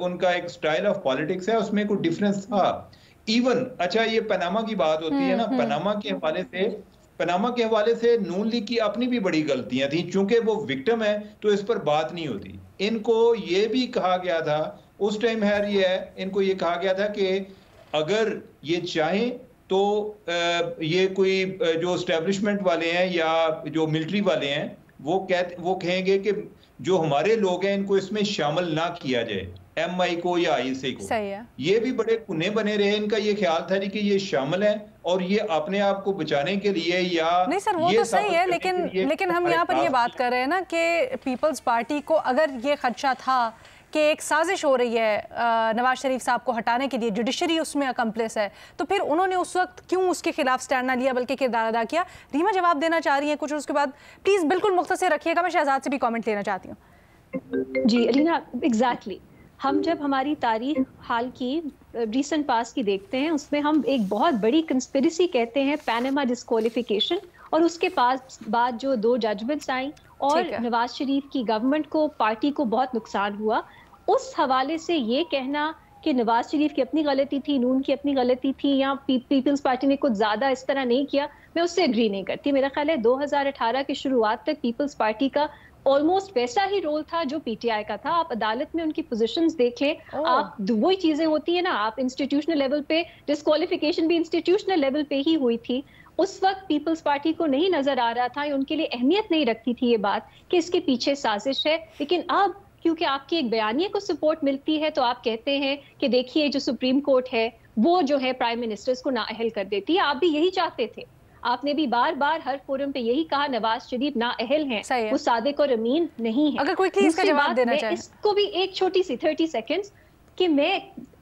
उनका एक स्टाइल ऑफ पॉलिटिक्स है उसमें कोई डिफरेंस था। इवन अच्छा ये पनामा की बात होती है ना, पनामा के हवाले से नून लीग की अपनी भी बड़ी गलतियां थी, चूंकि वो विक्टिम है तो इस पर बात नहीं होती। इनको ये भी कहा गया था उस टाइम, इनको ये कहा गया था कि अगर ये चाहें तो ये कोई जो एस्टेब्लिशमेंट वाले हैं या जो मिलिट्री वाले हैं वो कहेंगे कि जो हमारे लोग हैं इनको इसमें शामिल ना किया जाए, एमआई को या आईएसए को। सही है। ये भी बड़े कुन्ने बने रहे, इनका ये ख्याल था कि ये शामिल है और ये अपने आप को बचाने के लिए या नहीं सर वो तो सही है, लेकिन हम यहाँ पर ये बात कर रहे हैं ना कि पीपल्स पार्टी को अगर ये खदशा था कि एक साजिश हो रही है नवाज शरीफ साहब को हटाने के लिए, जुडिशरी उसमें अकम्प्लिस है, तो फिर उन्होंने उस वक्त क्यों उसके खिलाफ स्टैंड ना लिया बल्कि किरदार अदा किया? रीमा जवाब देना चाह रही हैं कुछ, और उसके बाद प्लीज़ बिल्कुल मुख्तसर रखिएगा, मैं शहजाद से भी कमेंट लेना चाहती हूँ। जी अलीना, एग्जैक्टली हम जब हमारी तारीख हाल की रीसेंट पास की देखते हैं उसमें हम एक बहुत बड़ी कंस्पिरेसी कहते हैं पैनामा डिस्क्वालिफिकेशन, और उसके पास बाद जो 2 जजमेंट्स आई और नवाज शरीफ की गवर्नमेंट को, पार्टी को बहुत नुकसान हुआ, उस हवाले से ये कहना कि नवाज शरीफ की अपनी गलती थी, नून की अपनी गलती थी या पीपल्स पार्टी ने कुछ ज्यादा इस तरह नहीं किया, मैं उससे एग्री नहीं करती। मेरा ख्याल है 2018 की शुरुआत तक पीपल्स पार्टी का ऑलमोस्ट वैसा ही रोल था जो पीटीआई का था। आप अदालत में उनकी पोजीशंस देख लें, आप वही चीजें होती है ना, आप इंस्टीट्यूशनल लेवल पे डिस्क्वालिफिकेशन भी इंस्टीट्यूशनल लेवल पे ही हुई थी। उस वक्त पीपल्स पार्टी को नहीं नजर आ रहा था, उनके लिए अहमियत नहीं रखती थी ये बात कि इसके पीछे साजिश है। लेकिन अब क्योंकि आपकी एक बयानिए को सपोर्ट मिलती है तो आप कहते हैं कि देखिए जो सुप्रीम कोर्ट है वो जो है प्राइम मिनिस्टर्स को नाअहल कर देती है। आप भी यही चाहते थे, आपने भी बार बार हर फोरम पे यही कहा नवाज शरीफ नाअहल हैं, वो सादिक और अमीन नहीं है। अगर कोई इसका जवाब देना चाहे, इसको भी एक छोटी सी 30 सेकेंड्स कि मैं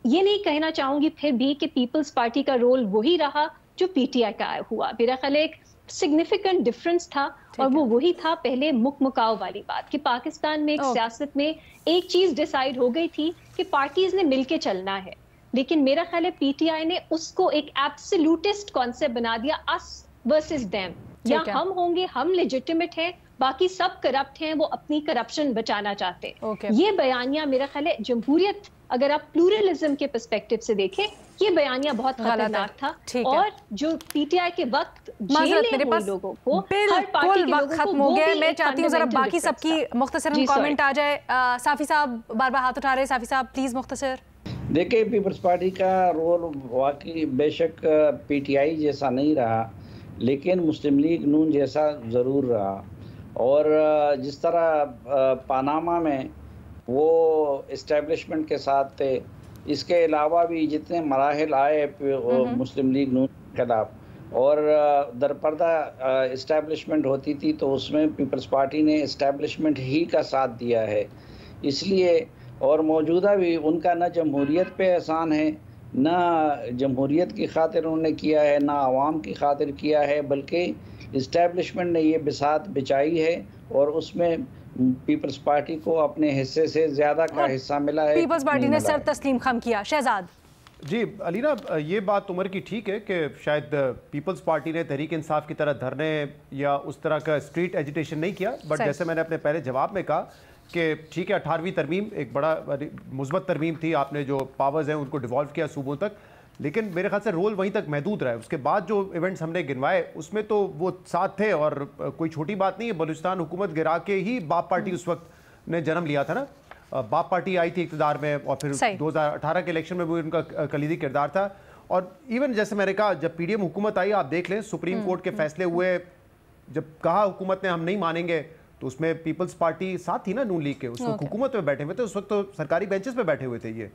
ये नहीं कहना चाहूंगी फिर भी कि पीपल्स पार्टी का रोल वही रहा जो पीटीआई का हुआ। मेरा ख्याल एक सिग्निफिकेंट डिफरेंस था और वो वही था पहले मुकाव वाली बात कि पाकिस्तान में एक सियासत में एक चीज डिसाइड हो गई थी कि पार्टीज ने मिलके चलना है, लेकिन मेरा ख्याल है पीटीआई ने उसको एक एब्सोल्यूटिस्ट कॉन्सेप्ट बना दिया, अस वर्सेस देम, या हम होंगे, हम लेजिटिमेट हैं, बाकी सब करप्ट हैं, वो अपनी करप्शन बचाना चाहते हैं। ये बयानिया मेरा ख्याल है जमहूरियत, अगर आप प्लूरलिज्म के पर्सपेक्टिव से देखें, ये बयानिया बहुत खतरनाक था। और जो पीटीआई के वक्त मेरे पास लोगों को हर पार्टी के लोगों खत्म हो गया। मैं चाहती हूँ जरा बाकी सबकी मुख्तसरन कमेंट आ जाए। साफी साहब बार बार हाथ उठा रहे, साफी साहब प्लीज मुख्तसर। देखिए पीपल्स पार्टी का रोल वाकई बेशक पीटीआई जैसा नहीं रहा, लेकिन मुस्लिम लीग नून जैसा ज़रूर रहा। और जिस तरह पनामा में वो इस्टेब्लिशमेंट के साथ थे, इसके अलावा भी जितने मराहिल आए मुस्लिम लीग नून के खिलाफ और दरपर्दा इस्टेब्लिशमेंट होती थी तो उसमें पीपल्स पार्टी ने इस्टेब्लिशमेंट ही का साथ दिया है। इसलिए और मौजूदा भी उनका न जमहूरियत पे एहसान है, ना जमहूरियत की खातिर उन्होंने किया है, ना आवाम की खातिर किया है, बल्कि इस्टेब्लिशमेंट ने ये बिसात बिछाई है और उसमें पीपल्स पार्टी को अपने हिस्से से ज़्यादा का हिस्सा मिला है। पीपल्स पार्टी ने सर तस्लीम खम किया। शहजाद जी अलीना, ये बात उमर की ठीक है कि शायद पीपल्स पार्टी ने तहरीक इंसाफ की तरह धरने या उस तरह का स्ट्रीट एजिटेशन नहीं किया, बट जैसे मैंने अपने पहले जवाब में कहा कि ठीक है 18वीं तरमीम एक बड़ा मुस्बत तरमीम थी, आपने जो पावर्स हैं उनको डिवॉल्व किया सूबों तक, लेकिन मेरे ख्याल से रोल वहीं तक महदूद रहा है। उसके बाद जो इवेंट्स हमने गिनवाए उसमें तो वो साथ थे और कोई छोटी बात नहीं है। बलूचिस्तान हुकूमत गिरा के ही बाप पार्टी उस वक्त ने जन्म लिया था ना, बाप पार्टी आई थी इक़्तिदार में और फिर 2018 के इलेक्शन में भी उनका कलीदी किरदार था। और इवन जैसे मैंने कहा जब पीडीएम हुकूमत आई, आप देख लें सुप्रीम कोर्ट के फैसले हुए, जब कहा हुकूमत ने हम नहीं मानेंगे तो उसमें पीपल्स पार्टी साथ थी ना नून लीग के, उस वक्त हुकूमत में बैठे हुए थे, उस वक्त तो सरकारी बेंचेस पे बैठे हुए थे, ये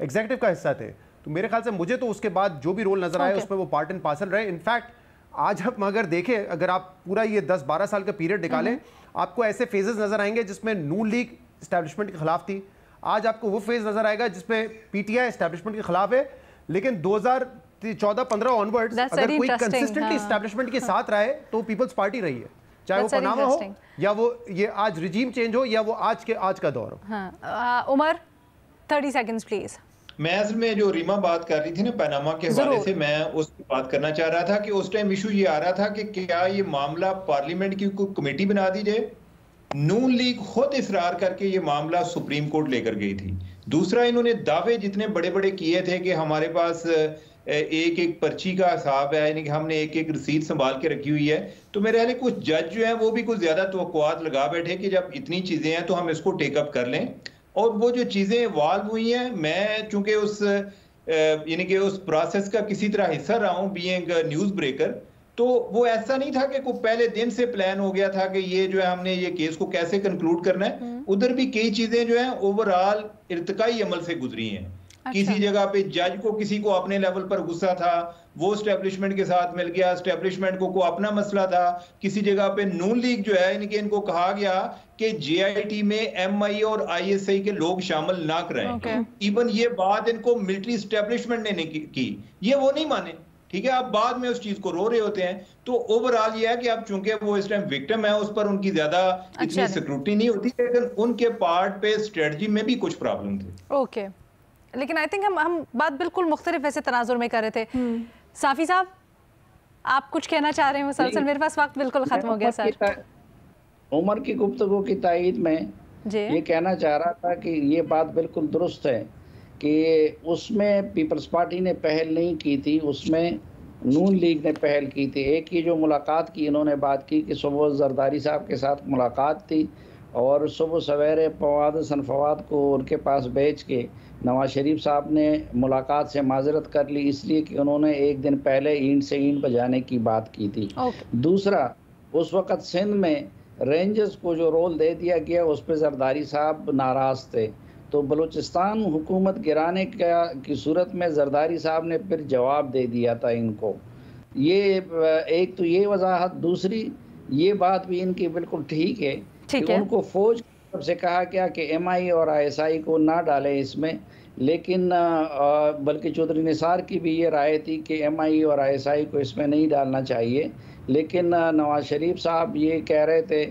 एग्जीक्यूटिव का हिस्सा थे। तो मेरे ख्याल से मुझे तो उसके बाद जो भी रोल नजर आया उसमें वो पार्ट एंड पार्सल रहे। इनफैक्ट आज हम अगर देखें, अगर आप पूरा ये 10-12 साल का पीरियड निकालें, आपको ऐसे फेजेस नजर आएंगे जिसमें नून लीग एस्टैब्लिशमेंट के खिलाफ थी, आज आपको वो फेज नजर आएगा जिसपे पीटीआई एस्टैब्लिशमेंट के खिलाफ है, लेकिन 2014-15 ऑनवर्ड्स अगर कोई कंसिस्टेंटली एस्टैब्लिशमेंट के साथ रहे तो पीपल्स पार्टी रही है, चाहे वो पनामा हो या वो ये आज रिजीम चेंज हो या वो आज का दौर हो। हाँ। Umar 30 seconds please. मैं असल में जो रीमा बात कर रही थी ना पनामा के हवाले से, मैं उसकी बात करना चाह रहा था कि उस टाइम इशू ये आ रहा था कि क्या ये मामला पार्लियामेंट की कोई कमेटी बना दी जाए। नून लीग खुद इसरार करके ये मामला सुप्रीम कोर्ट लेकर गई थी। दूसरा, इन्होंने दावे जितने बड़े बड़े किए थे कि हमारे पास एक एक पर्ची का हिसाब है, यानी कि हमने एक एक रसीद संभाल के रखी हुई है, तो मेरे ख्याल कुछ जज जो है वो भी कुछ ज्यादा तवक्कुआत लगा बैठे कि जब इतनी चीजें हैं तो हम इसको टेकअप कर लें। और वो जो चीजें इवॉल्व हुई हैं, मैं चूंकि उस यानी कि उस प्रोसेस का किसी तरह हिस्सा रहा हूं बीइंग न्यूज ब्रेकर, तो वो ऐसा नहीं था कि कोई पहले दिन से प्लान हो गया था कि ये जो है हमने ये केस को कैसे कंक्लूड करना है। उधर भी कई चीजें जो है ओवरऑल इर्तिकाई अमल से गुजरी हैं। अच्छा। किसी जगह पे जज को किसी को अपने लेवल पर गुस्सा था, वो एस्टेब्लिशमेंट के साथ मिल गया, एस्टेब्लिशमेंट को अपना मसला था। किसी जगह पे नून लीग जो है इनको कहा गया कि जेआईटी में एमआई और आईएसआई के लोग शामिल ना कराएं। इवन ये बात इनको मिलिट्री एस्टेब्लिशमेंट ने की, ये वो नहीं माने। ठीक है, आप बाद में उस चीज को रो रहे होते हैं। तो ओवरऑल ये है कि अब चूंकि वो इस टाइम विक्टिम है, उस पर उनकी ज्यादा इतनी सिक्योरिटी नहीं होती, लेकिन उनके पार्ट पे स्ट्रेटजी में भी कुछ प्रॉब्लम थे। ओके, लेकिन आई थिंक हम बात बिल्कुल मुख्तलिफ वैसे तनाजुर में कर रहे थे। साफी साहब, आप कुछ कहना चाह रहे हैं? मुसलसल मेरे पास वक्त बिल्कुल खत्म हो गया सर। उमर की गुफ्तगू की तायीद में ये कहना चाह रहा था कि ये बात बिल्कुल दुरुस्त है कि उसमें पीपल्स पार्टी ने पहल नहीं की थी, उसमें नून लीग ने पहल की थी। एक ही जो मुलाकात की इन्होंने बात की कि सुबह जरदारी साहब के साथ मुलाकात थी और सुबह सवेरे फवाद हसन फवाद को उनके पास भेज के नवाज शरीफ साहब ने मुलाकात से माजरत कर ली, इसलिए कि उन्होंने एक दिन पहले ईंट से ईंट बजाने की बात की थी। दूसरा, उस वक़्त सिंध में रेंजर्स को जो रोल दे दिया गया उस पर जरदारी साहब नाराज़ थे, तो बलूचिस्तान हुकूमत गिराने की सूरत में जरदारी साहब ने फिर जवाब दे दिया था इनको। ये एक तो ये वजाहत। दूसरी ये बात भी इनकी बिल्कुल ठीक है कि उनको फौज की तरफ से कहा गया कि एमआई और आईएसआई को ना डालें इसमें, लेकिन बल्कि चौधरी निसार की भी ये राय थी कि एमआई और आईएसआई को इसमें नहीं डालना चाहिए। लेकिन नवाज शरीफ साहब ये कह रहे थे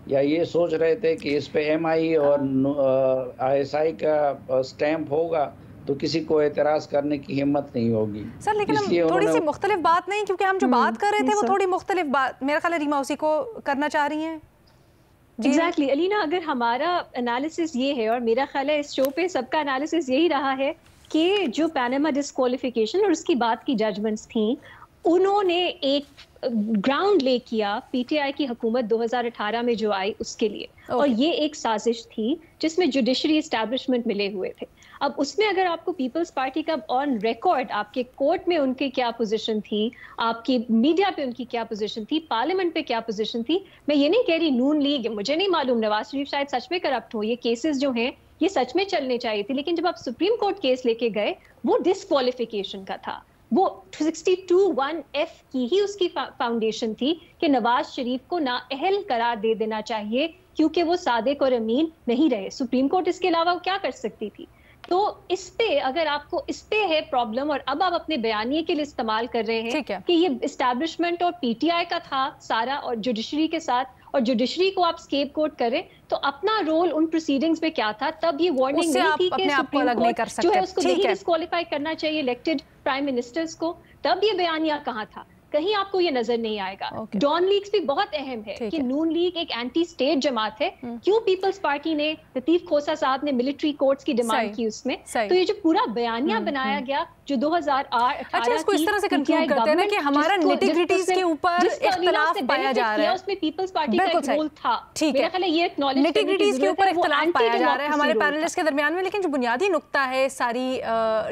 या ये सोच रहे थे कि इस पे एमआई और आईएसआई का स्टैंप होगा तो किसी को एतराज़ करने की हिम्मत नहीं होगी। सर, लेकिन हम थोड़ी सी मुख्तलिफ बात नहीं, क्योंकि हम जो बात कर रहे थे वो थोड़ी मुख्तलिफ बात, मेरा ख्याल है रीमा उसी को करना चाह रही हैं। एग्जैक्टली अलीना, अगर हमारा एनालिसिस ये है और मेरा ख्याल है इस शो पे सबका एनालिसिस यही रहा है कि जो पैनामा डिस्क्वालिफिकेशन और उसकी बात की जजमेंट्स थी, उन्होंने एक ग्राउंड ले किया पीटीआई की हुकूमत 2018 में जो आई उसके लिए। और ये एक साजिश थी जिसमें जुडिशरी एस्टैब्लिशमेंट मिले हुए थे। अब उसमें अगर आपको पीपल्स पार्टी का ऑन रिकॉर्ड, आपके कोर्ट में उनकी क्या पोजीशन थी, आपकी मीडिया पे उनकी क्या पोजीशन थी, पार्लियामेंट पे क्या पोजीशन थी, मैं ये नहीं कह रही नून लीग, मुझे नहीं मालूम नवाज शरीफ शायद सच में करप्ट हो, ये केसेस जो हैं ये सच में चलने चाहिए थे, लेकिन जब आप सुप्रीम कोर्ट केस लेके गए वो डिस्क्वालिफिकेशन का था। वो 62(1)(f) की ही उसकी फाउंडेशन थी कि नवाज शरीफ को नाअहल करार दे देना चाहिए क्योंकि वो सादिक और अमीन नहीं रहे। सुप्रीम कोर्ट इसके अलावा क्या कर सकती थी? तो इस पे अगर आपको इस पे है प्रॉब्लम और अब आप अपने बयानिए के लिए इस्तेमाल कर रहे हैं कि ये एस्टैब्लिशमेंट और पीटीआई का था सारा और जुडिशरी के साथ, और जुडिशरी को आप स्केप कोट करें, तो अपना रोल उन प्रोसीडिंग्स में क्या था? तब ये वार्निंग नहीं थी कि सुप्रीम कोर्ट जो है उसको नहीं डिस्क्वालीफाई करना चाहिए इलेक्टेड प्राइम मिनिस्टर्स को। तब ये बयानिया कहाँ था? कहीं आपको ये नजर नहीं आएगा। डॉन लीग्स भी बहुत अहम है कि नून लीग एक एंटी स्टेट जमात है। क्यों पीपल्स पार्टी ने, लतीफ खोसा साहब ने मिलिट्री कोर्ट्स की डिमांड की उसमें, तो ये जो पूरा बयानिया बनाया गया जो 2018 इसको इस तरह से कंक्लूड करते हैं ना कि हमारा निटी-ग्रिटीज के ऊपर इख्तिलाफ पाया जा रहा है, उसमें पीपल्स पार्टी का एक रोल था। ठीक है, ये एक्नॉलेज निटी-ग्रिटीज के ऊपर इख्तिलाफ पाया जा रहा है हमारे पैनलिस्ट के दरमियान में, लेकिन जो बुनियादी नुक्ता है सारी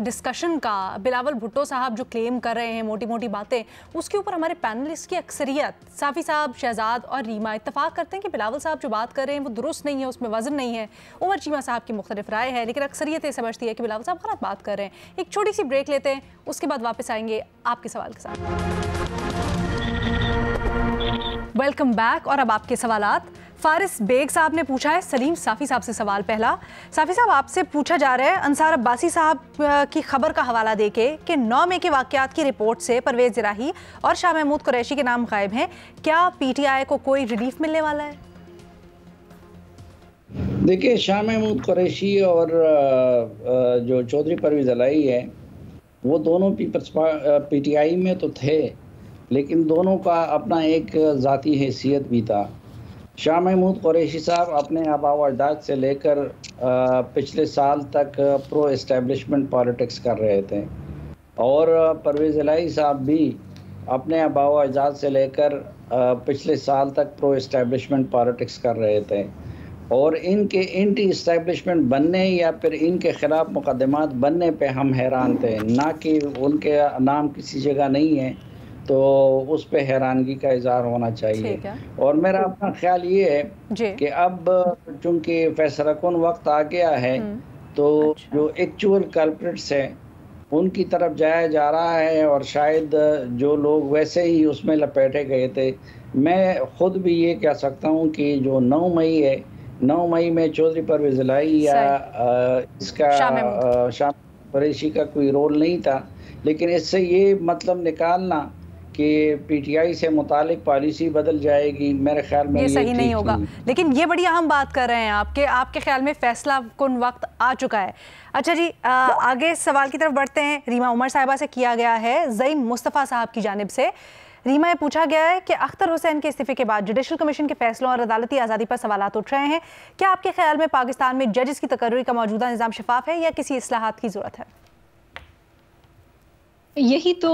डिस्कशन का, बिलावल भुट्टो साहब जो क्लेम कर रहे हैं मोटी मोटी बातें, उसके ऊपर हमारे पैनलिस्ट की अक्सरियत, साफी साहब, शहजाद और रीमा इत्तफाक करते हैं कि बिलावल साहब जो बात कर रहे हैं वो दुरुस्त नहीं है, उसमें वजन नहीं है। उमर चीमा साहब की मुख्तलिफ राय है, लेकिन अक्सरियत ये समझती है कि बिलावल साहब गलत बात कर रहे हैं। एक छोटी सी ब्रेक लेते हैं, उसके बाद वापस आएंगे आपके सवाल के साथ। Welcome back. और अब आपके सवालात। फारिस बेग साहब ने पूछा है सलीम साफ़ी साहब से सवाल। पहला, साफ़ी साहब आपसे पूछा जा रहा है अंसार अब्बासी साहब की खबर का हवाला देके कि 9 मई के वाक़यात की रिपोर्ट से परवेज़ इलाही और शाह महमूद कुरैशी के नाम गायब हैं, क्या PTI को कोई रिलीफ मिलने वाला है? देखिए, शाह महमूद कुरैशी और जो चौधरी परवेज़ इलाही है वो दोनों पीपल्स PTI में तो थे, लेकिन दोनों का अपना एक ज़ाती हैसियत भी था। शाह महमूद कुरैशी साहब अपने आबा व अजदाद से लेकर पिछले साल तक प्रो एस्टेब्लिशमेंट पॉलिटिक्स कर रहे थे, और परवेज़ इलाही साहब भी अपने आबा व अजदाद से लेकर पिछले साल तक प्रो एस्टेब्लिशमेंट पॉलिटिक्स कर रहे थे, और इनके एंटी इस्टेब्लिशमेंट बनने या फिर इनके ख़िलाफ़ मुकदमात बनने पे हम हैरान थे, ना कि उनके नाम किसी जगह नहीं है तो उस पे हैरानगी का इज़हार होना चाहिए। और मेरा अपना ख्याल ये है कि अब चूँकि फैसला कुन वक्त आ गया है तो जो एक्चुअल कल्प्रिट्स हैं उनकी तरफ जाया जा रहा है, और शायद जो लोग वैसे ही उसमें लपेटे गए थे, मैं ख़ुद भी ये कह सकता हूँ कि जो 9 मई है, 9 मई में चौधरी परवेज़ इलाही या इसका शाह कुरैशी का कोई रोल नहीं था, लेकिन इससे ये मतलब निकालना कि PTI से मुतालिक पॉलिसी बदल जाएगी, मेरे ख्याल में ये सही नहीं होगा। लेकिन ये बड़ी अहम बात कर रहे हैं आपके ख्याल में फैसला कुन वक्त आ चुका है। अच्छा जी, आगे सवाल की तरफ बढ़ते हैं। रीमा उमर साहिबा से किया गया है ज़ईम मुस्तफ़ा साहब की जानिब से। रीमा, ये पूछा गया है कि अख्तर हुसैन के इस्तीफे के बाद जुडिशल कमीशन के फैसलों और अदालती आज़ादी पर सवालात उठ रहे हैं। क्या आपके ख्याल में पाकिस्तान में जजेस की तकर्री का मौजूदा निज़ाम शफाफ है या किसी इस्लाहात की ज़रूरत है? यही तो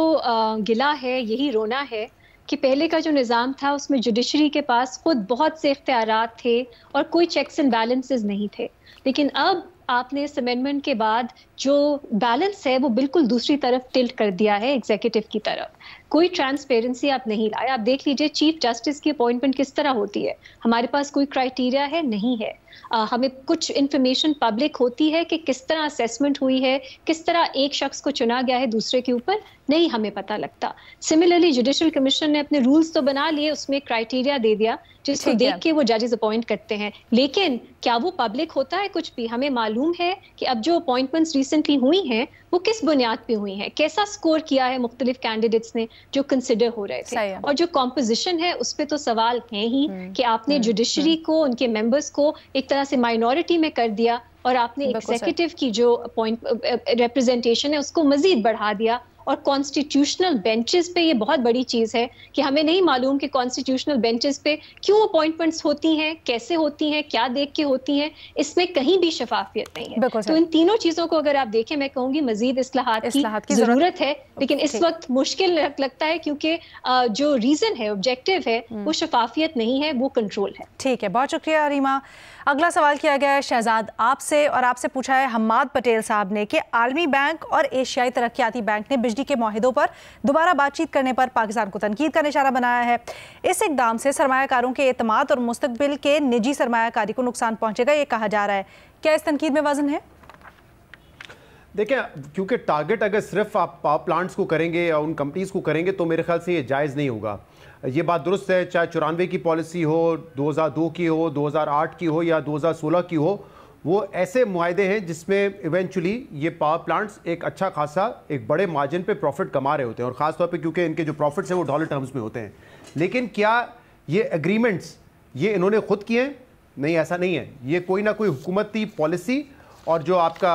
गिला है, यही रोना है कि पहले का जो निज़ाम था उसमें जुडिशरी के पास खुद बहुत से इख्तियारात थे और कोई चेक्स एंड बैलेंसेस नहीं थे, लेकिन अब आपने इस अमेंडमेंट के बाद जो बैलेंस है वो बिल्कुल दूसरी तरफ टिल्ट कर दिया है, एग्जीक्यूटिव की तरफ। कोई ट्रांसपेरेंसी आप नहीं लाए। आप देख लीजिए चीफ जस्टिस की अपॉइंटमेंट किस तरह होती है, हमारे पास कोई क्राइटेरिया है नहीं है। हमें कुछ इन्फॉर्मेशन पब्लिक होती है कि किस तरह असेसमेंट हुई है, किस तरह एक शख्स को चुना गया है दूसरे के ऊपर, नहीं हमें पता लगता। सिमिलरली जुडिशल कमीशन ने अपने रूल्स तो बना लिए, उसमें क्राइटेरिया दे दिया जिसको देख के वो जजेस अपॉइंट करते हैं, लेकिन क्या वो पब्लिक होता है कुछ भी? हमें मालूम है कि अब जो अपॉइंटमेंट्स रिसेंटली हुई हैं वो किस बुनियाद पे हुई हैं, कैसा स्कोर किया है मुख्तलिफ कैंडिडेट्स ने जो कंसिडर हो रहे थे, और जो कॉम्पोजिशन है उस पर तो सवाल है ही कि आपने जुडिशरी को, उनके मेंबर्स को एक तरह से माइनॉरिटी में कर दिया, और आपने एग्जीक्यूटिव की जो रिप्रेजेंटेशन है उसको मजीद बढ़ा दिया। और कॉन्स्टिट्यूशनल बेंचेस पे ये बहुत बड़ी चीज़ है कि हमें नहीं मालूम कि कॉन्स्टिट्यूशनल बेंचेस पे क्यों अपॉइंटमेंट्स होती हैं, कैसे होती हैं, क्या देख के होती हैं, इसमें कहीं भी शफाफियत नहीं है। तो इन तीनों चीज़ों को अगर आप देखें, मैं कहूँगी मजीद इस्लाहात की ज़रूरत है, लेकिन इस वक्त मुश्किल लगता है क्योंकि जो रीज़न है, ऑब्जेक्टिव है, वो शफाफियत नहीं है, वो कंट्रोल है। ठीक है, बहुत शुक्रिया रीमा। अगला सवाल किया गया है शहजाद आपसे, और आपसे पूछा है हम्माद पटेल साहब ने कि आलमी बैंक और एशियाई तरक्याती बैंक ने बिजली के मुआहिदों पर दोबारा बातचीत करने पर पाकिस्तान को तनकीद का निशाना बनाया है। इस इकदाम से सरमायाकारों के एतमाद और मुस्तकबिल के निजी सरमायाकारी को नुकसान पहुंचेगा, ये कहा जा रहा है। क्या इस तनकीद में वजन है? देखिए, क्योंकि टारगेट अगर सिर्फ आप पावर प्लांट्स को करेंगे या उन कंपनीज को करेंगे तो मेरे ख्याल से ये जायज़ नहीं होगा। ये बात दुरुस्त है, चाहे 94 की पॉलिसी हो, 2002 की हो, 2008 की हो या 2016 की हो, वो ऐसे मुआहदे हैं जिसमें इवेंचुअली ये पावर प्लांट्स एक अच्छा खासा एक बड़े मार्जिन पे प्रॉफिट कमा रहे होते हैं, और ख़ास तौर पे क्योंकि इनके जो प्रॉफिट्स हैं वो डॉलर टर्म्स में होते हैं। लेकिन क्या ये एग्रीमेंट्स ये इन्होंने खुद किए हैं? नहीं, ऐसा नहीं है। ये कोई ना कोई हुकूमती पॉलिसी और जो आपका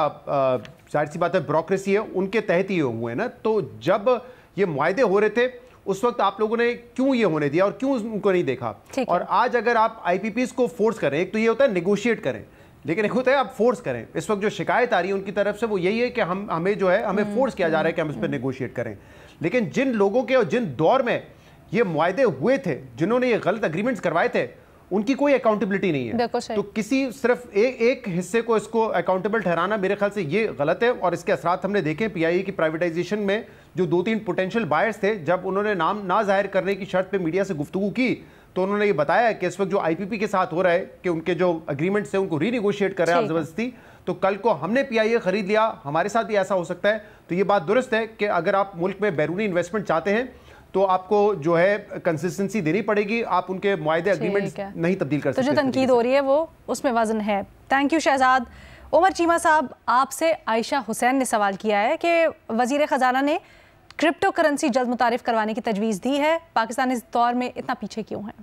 जाहिर सी बात है ब्यूरोक्रेसी है उनके तहत ही हुए हैं ना। तो जब ये मुआहदे हो रहे थे उस वक्त आप लोगों ने क्यों ये होने दिया और क्यों उनको नहीं देखा? और आज अगर आप IPPs को फोर्स करें, एक तो ये होता है नेगोशिएट करें, लेकिन एक होता है आप फोर्स करें। इस वक्त जो शिकायत आ रही है उनकी तरफ से वो यही है कि हमें जो है हमें फोर्स किया जा रहा है कि हम इस पर नेगोशिएट करें। लेकिन जिन लोगों के और जिन दौर में ये मुआहदे हुए थे, जिन्होंने ये गलत एग्रीमेंट्स करवाए थे, उनकी कोई अकाउंटेबिलिटी नहीं है। तो किसी सिर्फ एक हिस्से को इसको अकाउंटेबल ठहराना मेरे ख्याल से ये गलत है। और इसके असरात हमने देखे PIA की प्राइवेटाइजेशन में जो 2-3 पोटेंशियल बायर्स थे, जब उन्होंने नाम ना जाहिर करने की शर्त पे मीडिया से गुफ्तगू की तो उन्होंने ये बताया कि इस वक्त जो IPP के साथ हो रहा है कि उनके जो अग्रीमेंट्स थे उनको रीनिगोशिएट कर रहे हैं आप जबरदस्ती, तो कल को हमने PIA खरीद लिया, हमारे साथ भी ऐसा हो सकता है। तो ये बात दुरुस्त है कि अगर आप मुल्क में बैरूनी इन्वेस्टमेंट चाहते हैं तो आपको जो है कंसिस्टेंसी देनी पड़ेगी, आप उनके मुआहदे एग्रीमेंट नहीं तब्दील कर सकते। तो जो तनकीद हो रही है वो उसमें वजन है। Thank you Shahzad. उमर चीमा साहब, आपसे आयशा हुसैन ने सवाल किया है कि वजीर ख़जाना ने क्रिप्टो करेंसी जल्द मुतारिफ करवाने की तजवीज़ दी है, पाकिस्तान इस दौर में इतना पीछे क्यों है?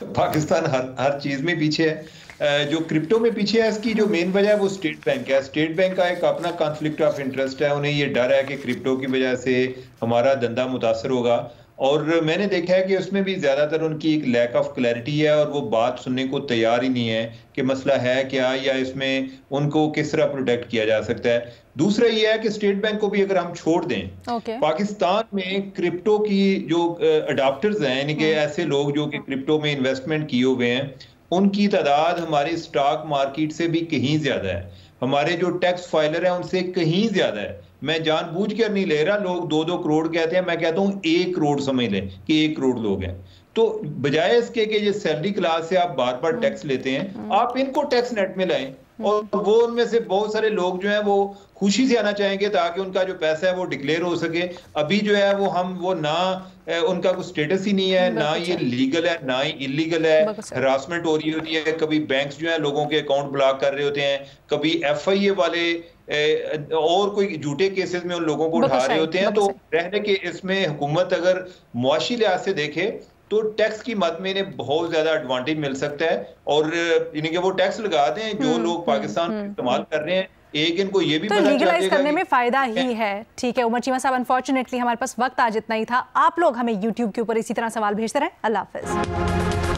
पाकिस्तान हर चीज में पीछे है। जो क्रिप्टो में पीछे है इसकी जो मेन वजह है वो स्टेट बैंक है। स्टेट बैंक का एक अपना कॉन्फ्लिक्ट ऑफ इंटरेस्ट है, उन्हें ये डर है कि क्रिप्टो की वजह से हमारा धंधा मुतासर होगा, और मैंने देखा है कि उसमें भी ज्यादातर उनकी एक लैक ऑफ क्लैरिटी है और वो बात सुनने को तैयार ही नहीं है कि मसला है क्या या इसमें उनको किस तरह प्रोटेक्ट किया जा सकता है। दूसरा ये है कि स्टेट बैंक को भी अगर हम छोड़ दें, पाकिस्तान में क्रिप्टो की जो अडॉप्टर्स हैं, यानी कि ऐसे लोग जो कि क्रिप्टो में इन्वेस्टमेंट किए हुए हैं, उनकी तादाद हमारी स्टॉक मार्केट से भी कहीं ज्यादा है, हमारे जो टैक्स फाइलर हैं उनसे कहीं ज्यादा है। मैं जानबूझ कर नहीं ले रहा, लोग 2-2 करोड़ कहते हैं, मैं कहता हूं 1 करोड़ समझ लें कि 1 करोड़ लोग हैं। तो बजाय इसके कि ये सैलरी क्लास से आप बार बार टैक्स लेते हैं, आप इनको टैक्स नेट में लाएं, और वो उनमें से बहुत सारे लोग जो हैं वो खुशी से आना चाहेंगे ताकि उनका जो पैसा है वो डिक्लेयर हो सके। अभी जो है वो ना उनका कोई स्टेटस ही नहीं है, ना ये लीगल है ना ही इलीगल है, हरासमेंट हो रही होती है, कभी बैंक्स जो है लोगों के अकाउंट ब्लॉक कर रहे होते हैं, कभी FIA वाले और कोई झूठे केसेस में उन लोगों को उठा रहे होते हैं। तो रहने के इसमें हुकूमत अगर मुआशी लिहाज से देखे तो टैक्स की मद में इन्हें बहुत ज्यादा एडवांटेज मिल सकता है, और इन्हें वो टैक्स लगा दें जो लोग पाकिस्तान में इस्तेमाल कर रहे हैं, एक इनको ये भी तो लीगलाइज करने में फायदा ही है। ठीक है उमर चीमा साहब, अनफॉर्चुनेटली हमारे पास वक्त आज इतना ही था। आप लोग हमें YouTube के ऊपर इसी तरह सवाल भेजते रहें। अल्लाह हाफिज।